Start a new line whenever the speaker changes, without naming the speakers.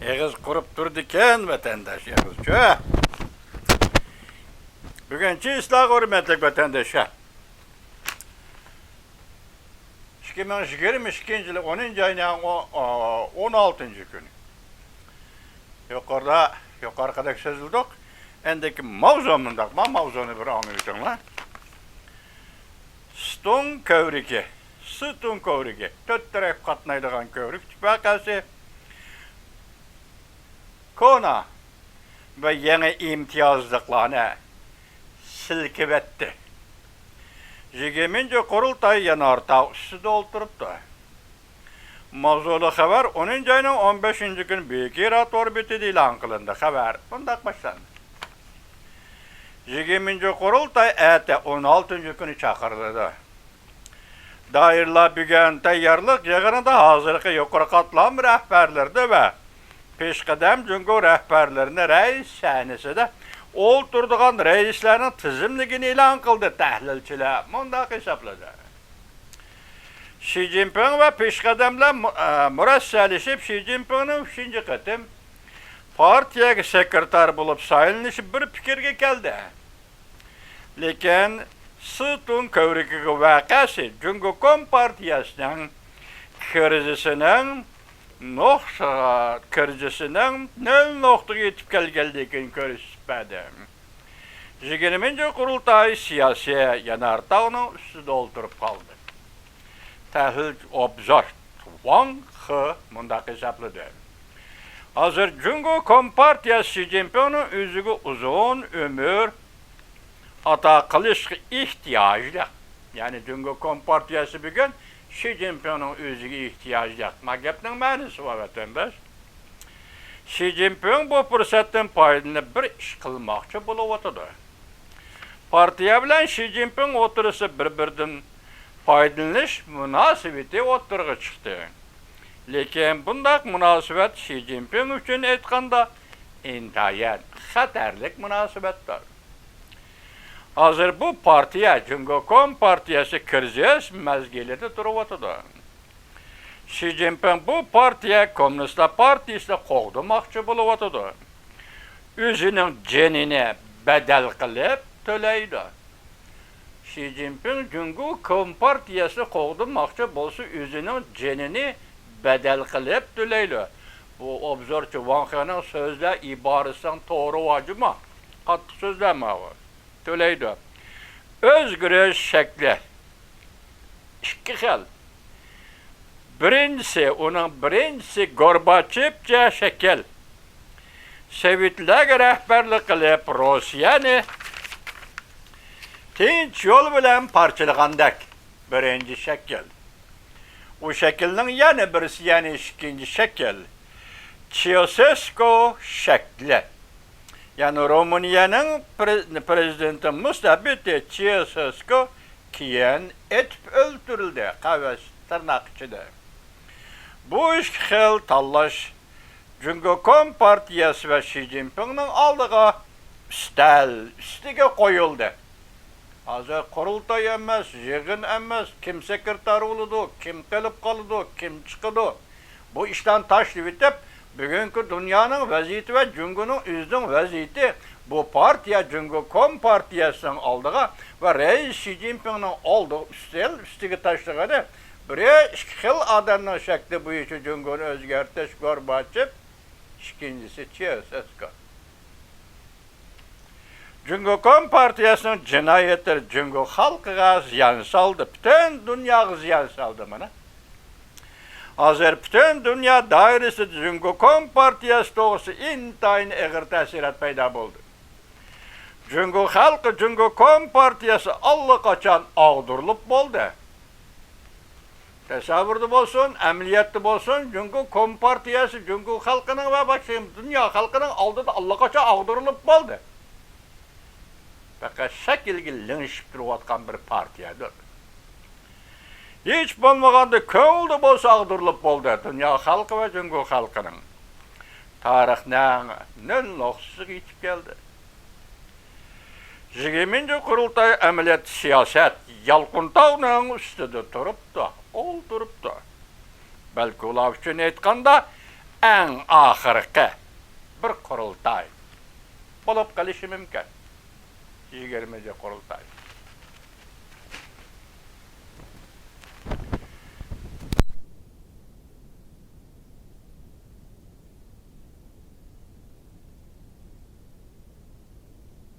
Eğiz kurup durdiken vatandaş eğizçi. Bugünkü ıslah hürmetlik vatandaşa. 2022 yılı 10. ayının 16. günü. Yukarıdaki sözüldük. Endeki mavzumunda, mavzunu bir anlayacağım lan. Stun kövriki, sütun kövriki, dört taraf katlaydıgan kövrük tüpakası, kona ve yeni imtiyazlıklarını silkip etti. 20. kurultay yanartağı üstüde oturuptu. Mavzulu haber 10. ayının 15. gün Büyük İrat orbiti ilan kılındı haber. Bundak başlandı. 20. kurultay ete 16. günü çakırıldı. Dairla bügen tayyarlık yığınında hazırlıkı yukarı katlan rehberlerdi ve peşkadem cüngü rehberlerine reis şenisi de olturduğun reislerin tizimligini ilan kıldı tahlilçiler. Bundak hesapladı. Xi Jinping ve peşkademle mürasselişip Xi Jinping'in 3. kıtım partiye sekreter bulup sayılışıp bir fikirge geldi. Lekin Sütun kövriki vakası Cumhuriyet Kompartiyasının kırıcısının nöl noktaya yetip geldiğini görüşmedi. 20. kurultay siyasi yanartağının üstüde oturup kaldı. Tahlil obzor Wang He mundak hesapladı. Hazır Cumhuriyet Kompartiyası Xi Jinping'in üzügü uzun ömür ata kılış ihtiyacı. Yani Cumhuriyet Kompartiyası bugün Xi Jinping'in üzügü ihtiyacı. Magep'nin manisi var vatandaş. Xi Jinping bu fırsatın payını bir iş kılmakçı buluvatıdı. Partiya bilen Xi Jinping oturusu birbirinden faydalanış münasebeti oturga çıktı. Lekin bundak münasebet Xi Jinping için etkanda intayen xatarlik münasebettir. Hazır bu partiye Cumhuriyet Kompartiyası kriz mezgilede duruvatıdı. Xi Jinping bu partiye Komünistler Partisi'ne qoğdumakçı buluvatıdı. Özünün cenini bedel kılıp töleydi. Xi Jinping Cumhuriyet Kompartiyası qoğdumakçı bolsa özünün cenini bedel kılıp töleydi. Bu obzorçu Wang He'nin sözle ibaresinden doğru vacıma. Katı sözleme var. Töleydi. Özgürüz şekli. İki xil. Birincisi Gorbaçevce şekil. Sovetler rehberlik kılıp Rusya'nı tinç yol bilen parçalagandak. Birinci şekil. O şekilnin yani birisi yani ikinci şekil. Ceausescu şekli. Yani Romanya'nın prezidenti Mustafa Ceausescu kiyen etip öldürüldü. Kaves tırnakçıda. Bu üç xil tallaş Cumhuriyet Kompartiyası ve Xi Jinping'in aldığı üstüge koyuldu. Hazır kurultay emez, yığın emez, kim sekreter oldu, kim gelip kalıdı, kim çıkıdı. Bu işten taşlı bitip bugünkü dünyanın vaziyeti ve Cumhuriyet'in üzdün vaziyeti bu partiye Cumhuriyet Kompartiyası'nın aldığı ve reis Xi Jinping'in aldığı üstüge taşlığı buraya iki xil adamın şekli bu işi Cumhuriyet'in özgertiş Gorbaçev, ikincisi Ceausescu. Cumhuriyet Kompartiyası'nın cinayetleri Cumhuriyet halkıga ziyan saldı. Bütün dünya ziyan saldı bana. Hazır bütün dünya dairesi Cumhuriyet Kompartiyası doğrusu intayın eğer tesirat payda buldu. Cumhuriyet halkı Cumhuriyet Kompartiyası allakaçan ağdırılıp buldu. Tesavvurdu bolsun, emniyetli bolsun, Cumhuriyet Kompartiyası Cumhuriyet halkının ve bakayım dünya halkının aldı da allakaçan ağdırılıp buldu. Fakat şekilgi linşip duruvatkan bir partiyadır. Hiç bulmaganda köğüldü bolsa ağdırılıp buldu dünya halkı ve Cumhuriyet halkının. Tarihnen nön noxsuzu geçip geldi. 20. kurultay ameliyat siyaset yalqıntağının üstüde duruptu, ol duruptu. Belki ular üçün etkanda en ahirki bir kurultay bolup kalışı mümkün. 20. kurultay.